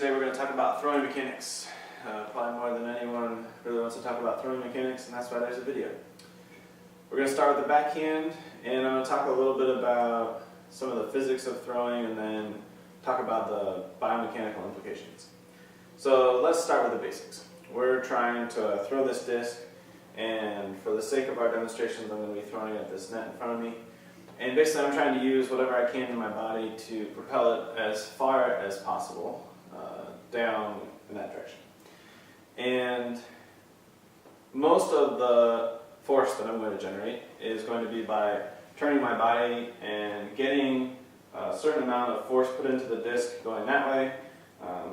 Today we're going to talk about throwing mechanics. Probably more than anyone really wants to talk about throwing mechanics, and that's why there's a video. We're going to start with the backhand, and I'm going to talk a little bit about some of the physics of throwing and then talk about the biomechanical implications. So let's start with the basics. We're trying to throw this disc, and for the sake of our demonstrations I'm going to be throwing it at this net in front of me. And basically I'm trying to use whatever I can in my body to propel it as far as possible down in that direction. And most of the force that I'm going to generate is going to be by turning my body and getting a certain amount of force put into the disc going that way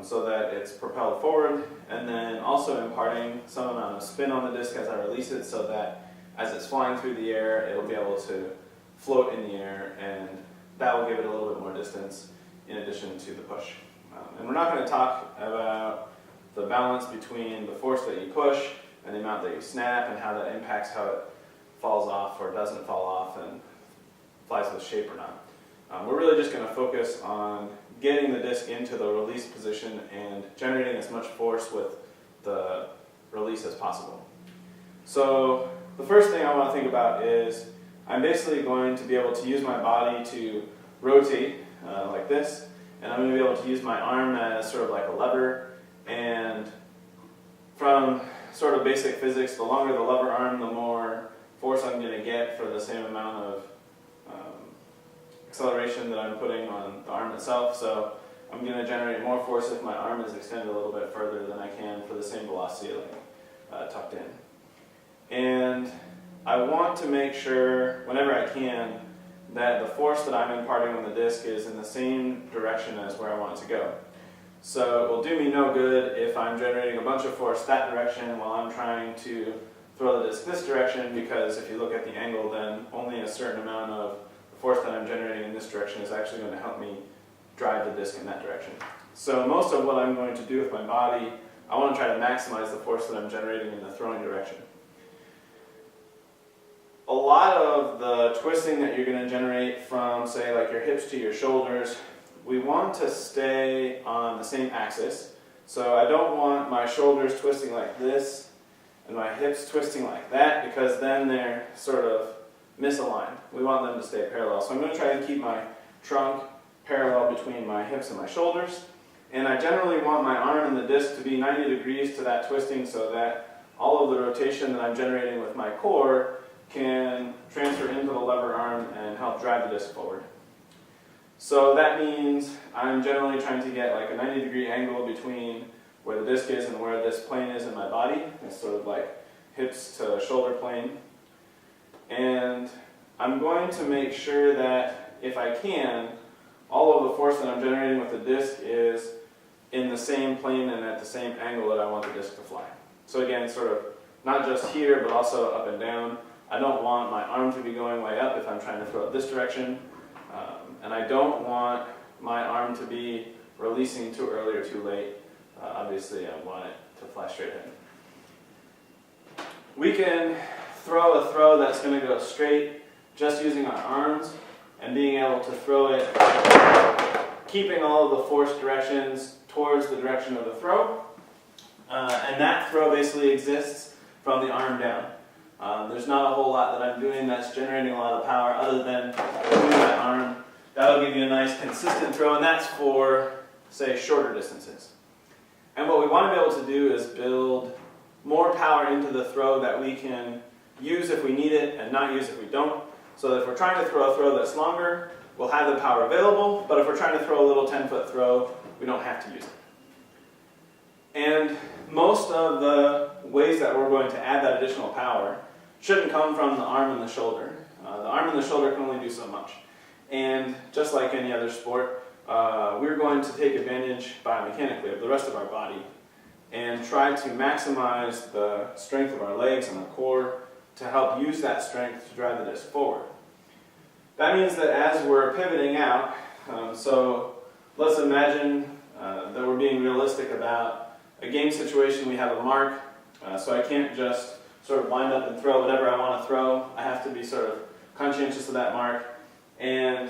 so that it's propelled forward, and then also imparting some amount of spin on the disc as I release it so that as it's flying through the air it'll be able to float in the air, and that will give it a little bit more distance in addition to the push. And we're not going to talk about the balance between the force that you push and the amount that you snap and how that impacts how it falls off or doesn't fall off and flies with shape or not. We're really just going to focus on getting the disc into the release position and generating as much force with the release as possible. So the first thing I want to think about is I'm basically going to be able to use my body to rotate like this, and I'm going to be able to use my arm as sort of like a lever, and from sort of basic physics, the longer the lever arm, the more force I'm going to get for the same amount of acceleration that I'm putting on the arm itself. So I'm going to generate more force if my arm is extended a little bit further than I can for the same velocity like tucked in. And I want to make sure, whenever I can, that the force that I'm imparting on the disc is in the same direction as where I want it to go. So it will do me no good if I'm generating a bunch of force that direction while I'm trying to throw the disc this direction, because if you look at the angle, then only a certain amount of force that I'm generating in this direction is actually going to help me drive the disc in that direction. So most of what I'm going to do with my body, I want to try to maximize the force that I'm generating in the throwing direction. A lot of the twisting that you're going to generate from, say, like your hips to your shoulders, we want to stay on the same axis. So I don't want my shoulders twisting like this and my hips twisting like that, because then they're sort of misaligned. We want them to stay parallel. So I'm going to try and keep my trunk parallel between my hips and my shoulders. And I generally want my arm and the disc to be 90 degrees to that twisting so that all of the rotation that I'm generating with my core can transfer into the lever arm and help drive the disc forward. So that means I'm generally trying to get like a 90-degree angle between where the disc is and where this plane is in my body. It's sort of like hips to shoulder plane. And I'm going to make sure that, if I can, all of the force that I'm generating with the disc is in the same plane and at the same angle that I want the disc to fly. So again, sort of not just here, but also up and down. I don't want my arm to be going way up if I'm trying to throw it this direction. And I don't want my arm to be releasing too early or too late. Obviously, I want it to fly straight ahead. We can throw a throw that's going to go straight just using our arms and being able to throw it, keeping all of the force directions towards the direction of the throw. And that throw basically exists from the arm down. There's not a whole lot that I'm doing that's generating a lot of power other than moving my arm. That'll give you a nice consistent throw, and that's for, say, shorter distances. And what we want to be able to do is build more power into the throw that we can use if we need it and not use if we don't. So that if we're trying to throw a throw that's longer, we'll have the power available, but if we're trying to throw a little 10-foot throw, we don't have to use it. And most of the ways that we're going to add that additional power shouldn't come from the arm and the shoulder. The arm and the shoulder can only do so much. And just like any other sport, we're going to take advantage biomechanically of the rest of our body and try to maximize the strength of our legs and our core to help use that strength to drive the disc forward. That means that as we're pivoting out, so let's imagine that we're being realistic about a game situation. We have a mark, so I can't just sort of wind up and throw whatever I want to throw. I have to be sort of conscientious of that mark. And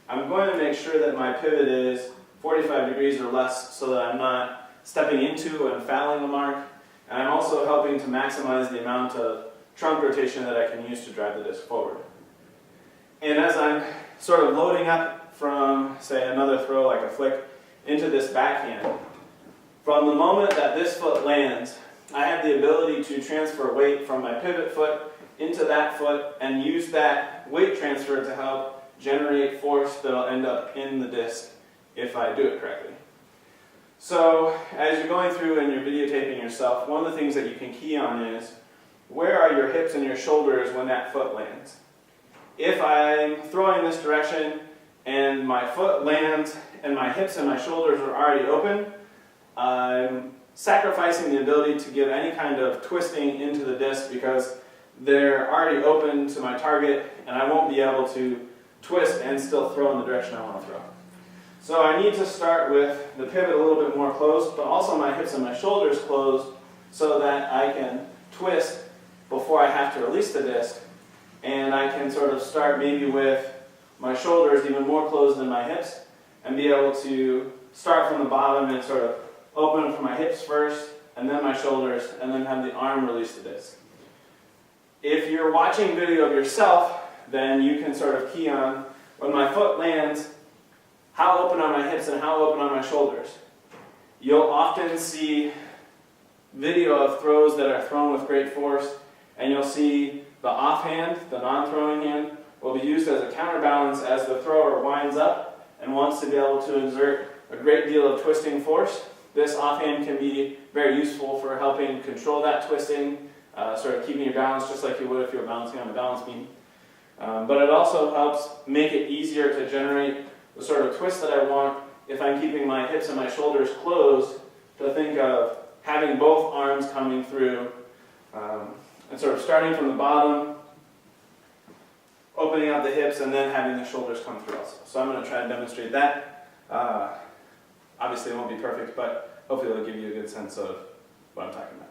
I'm going to make sure that my pivot is 45 degrees or less so that I'm not stepping into and fouling the mark. And I'm also helping to maximize the amount of trunk rotation that I can use to drive the disc forward. And as I'm sort of loading up from, say, another throw like a flick into this backhand, from the moment that this foot lands, I have the ability to transfer weight from my pivot foot into that foot and use that weight transfer to help generate force that will end up in the disc if I do it correctly. So as you're going through and you're videotaping yourself, one of the things that you can key on is where are your hips and your shoulders when that foot lands. If I'm throwing this direction and my foot lands and my hips and my shoulders are already open, I'm sacrificing the ability to give any kind of twisting into the disc because they're already open to my target and I won't be able to twist and still throw in the direction I want to throw. So I need to start with the pivot a little bit more closed, but also my hips and my shoulders closed so that I can twist before I have to release the disc. And I can sort of start maybe with my shoulders even more closed than my hips and be able to start from the bottom and sort of open from my hips first and then my shoulders and then have the arm release the disc. If you're watching video of yourself, then you can sort of key on when my foot lands, how open are my hips and how open are my shoulders. You'll often see video of throws that are thrown with great force, and you'll see the offhand, the non-throwing hand, will be used as a counterbalance as the thrower winds up and wants to be able to exert a great deal of twisting force. This offhand can be very useful for helping control that twisting, sort of keeping your balance just like you would if you were balancing on a balance beam. But it also helps make it easier to generate the sort of twist that I want if I'm keeping my hips and my shoulders closed, to think of having both arms coming through and sort of starting from the bottom, opening up the hips, and then having the shoulders come through also. So I'm going to try and demonstrate that. Obviously it won't be perfect, but hopefully it'll give you a good sense of what I'm talking about.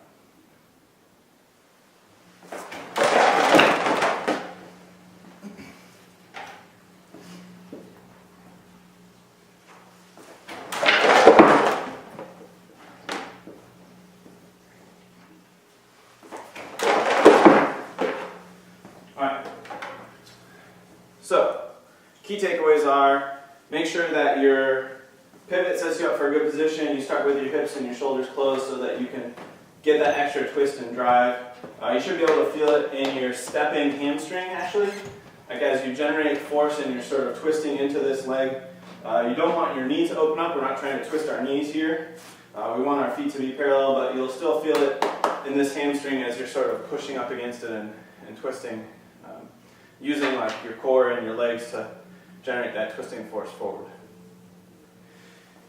So, key takeaways are, make sure that your pivot sets you up for a good position. You start with your hips and your shoulders closed so that you can get that extra twist and drive. You should be able to feel it in your stepping hamstring actually. Like as you generate force and you're sort of twisting into this leg. You don't want your knee to open up. We're not trying to twist our knees here. We want our feet to be parallel, but you'll still feel it in this hamstring as you're sort of pushing up against it and twisting. Using like your core and your legs to generate that twisting force forward.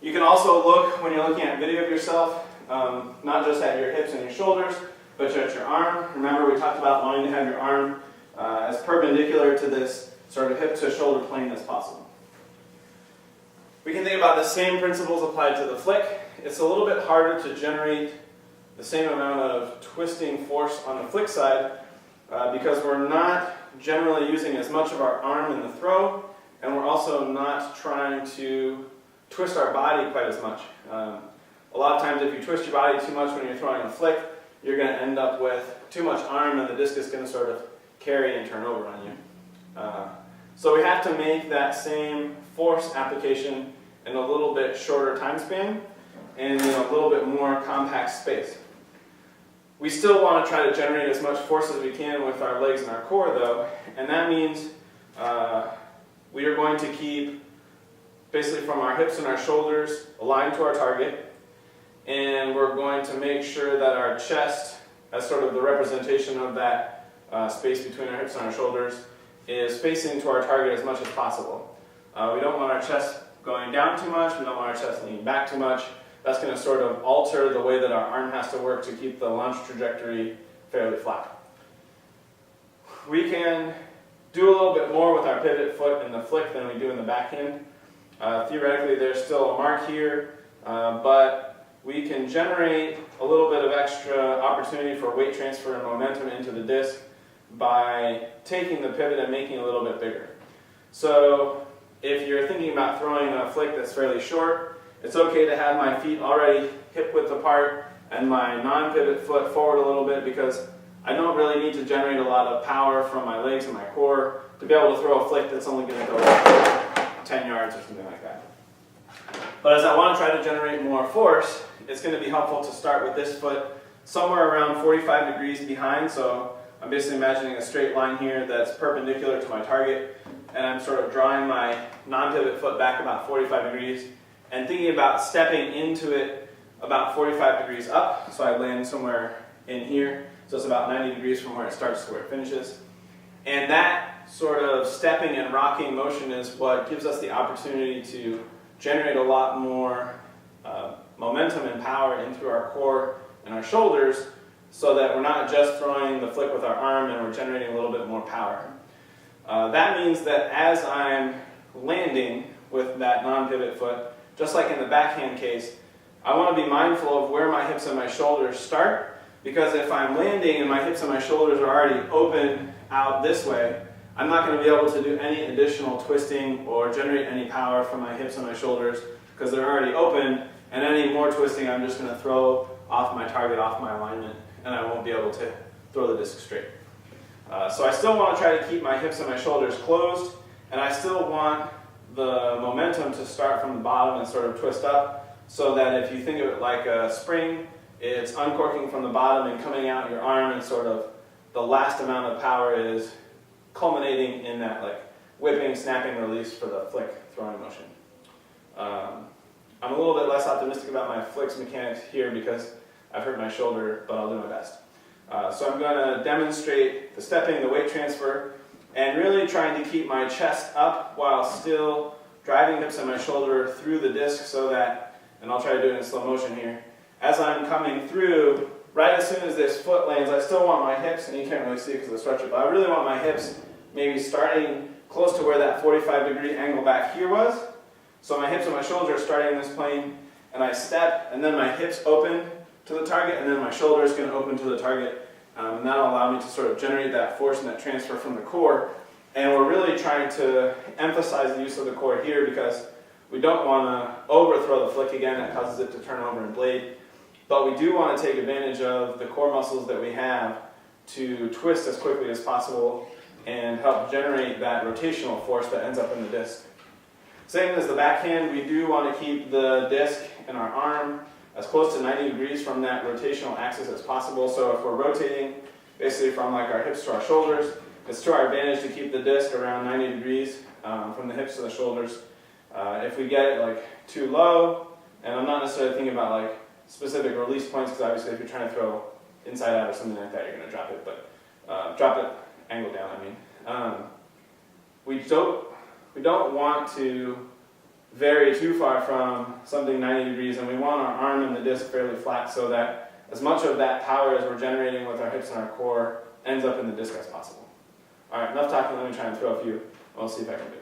You can also look, when you're looking at video of yourself, not just at your hips and your shoulders, but at your arm. Remember we talked about wanting to have your arm as perpendicular to this sort of hip to shoulder plane as possible. We can think about the same principles applied to the flick. It's a little bit harder to generate the same amount of twisting force on the flick side because we're not generally using as much of our arm in the throw, and we're also not trying to twist our body quite as much. A lot of times if you twist your body too much when you're throwing a flick, you're going to end up with too much arm and the disc is going to sort of carry and turn over on you. So we have to make that same force application in a little bit shorter time span and in a little bit more compact space. We still want to try to generate as much force as we can with our legs and our core though, and that means we are going to keep basically from our hips and our shoulders aligned to our target, and we're going to make sure that our chest, as sort of the representation of that space between our hips and our shoulders, is facing to our target as much as possible. We don't want our chest going down too much, we don't want our chest leaning back too much. That's going to sort of alter the way that our arm has to work to keep the launch trajectory fairly flat. We can do a little bit more with our pivot foot in the flick than we do in the backhand. Theoretically, there's still a mark here, but we can generate a little bit of extra opportunity for weight transfer and momentum into the disc by taking the pivot and making it a little bit bigger. So if you're thinking about throwing a flick that's fairly short, it's okay to have my feet already hip width apart and my non-pivot foot forward a little bit, because I don't really need to generate a lot of power from my legs and my core to be able to throw a flick that's only going to go 10 yards or something like that. But as I want to try to generate more force, it's going to be helpful to start with this foot somewhere around 45 degrees behind. So I'm basically imagining a straight line here that's perpendicular to my target, and I'm sort of drawing my non-pivot foot back about 45 degrees and thinking about stepping into it about 45 degrees up, so I land somewhere in here. So it's about 90 degrees from where it starts to where it finishes. And that sort of stepping and rocking motion is what gives us the opportunity to generate a lot more momentum and power in through our core and our shoulders, so that we're not just throwing the flick with our arm and we're generating a little bit more power. That means that as I'm landing with that non-pivot foot, just like in the backhand case, I want to be mindful of where my hips and my shoulders start, because if I'm landing and my hips and my shoulders are already open out this way, I'm not going to be able to do any additional twisting or generate any power from my hips and my shoulders because they're already open, and any more twisting I'm just going to throw off my target, off my alignment, and I won't be able to throw the disc straight. So I still want to try to keep my hips and my shoulders closed, and I still want the momentum to start from the bottom and sort of twist up, so that if you think of it like a spring, it's uncorking from the bottom and coming out your arm, and sort of the last amount of power is culminating in that like whipping, snapping release for the flick throwing motion. I'm a little bit less optimistic about my flicks mechanics here because I've hurt my shoulder, but I'll do my best. So I'm going to demonstrate the stepping, the weight transfer, and really trying to keep my chest up while still driving hips and my shoulder through the disc, so that, and I'll try to do it in slow motion here, as I'm coming through, right as soon as this foot lands, I still want my hips, and you can't really see it because of the stretcher, but I really want my hips maybe starting close to where that 45-degree angle back here was. So my hips and my shoulders are starting in this plane, and I step, and then my hips open to the target, and then my shoulder is going to open to the target, and that'll allow me to sort of generate that force and that transfer from the core. And we're really trying to emphasize the use of the core here, because we don't want to overthrow the flick again. That causes it to turn over and blade. But we do want to take advantage of the core muscles that we have to twist as quickly as possible and help generate that rotational force that ends up in the disc. Same as the backhand, we do want to keep the disc in our arm as close to 90 degrees from that rotational axis as possible. So if we're rotating basically from like our hips to our shoulders, it's to our advantage to keep the disc around 90 degrees from the hips to the shoulders. If we get it like too low, and I'm not necessarily thinking about like specific release points, because obviously if you're trying to throw inside out or something like that, you're going to drop it, but drop it angle down, I mean. We don't want to vary too far from something 90 degrees, and we want our arm and the disc fairly flat, so that as much of that power as we're generating with our hips and our core ends up in the disc as possible. Alright, enough talking, let me try and throw a few, and we'll see if I can do it.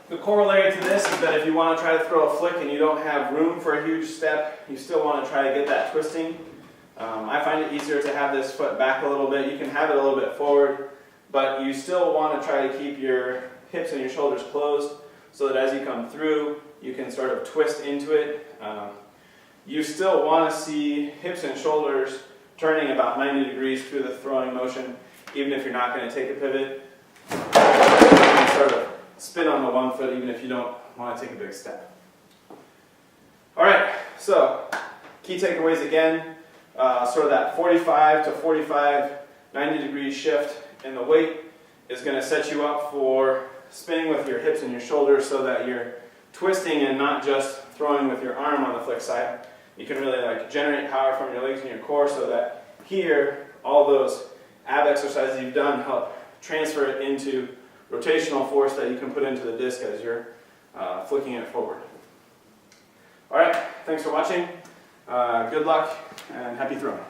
The corollary to this is that if you want to try to throw a flick and you don't have room for a huge step, you still want to try to get that twisting. I find it easier to have this foot back a little bit. You can have it a little bit forward, but you still want to try to keep your hips and your shoulders closed, so that as you come through, you can sort of twist into it. You still want to see hips and shoulders turning about 90 degrees through the throwing motion, even if you're not going to take a pivot. You can sort of spin on the one foot even if you don't want to take a big step. Alright, so key takeaways again, sort of that 45 to 45, 90 degree shift in the weight is going to set you up for spinning with your hips and your shoulders, so that you're twisting and not just throwing with your arm on the flick side. You can really like generate power from your legs and your core, so that here all those ab exercises you've done help transfer it into rotational force that you can put into the disc as you're flicking it forward. Alright, thanks for watching. Good luck and happy throwing.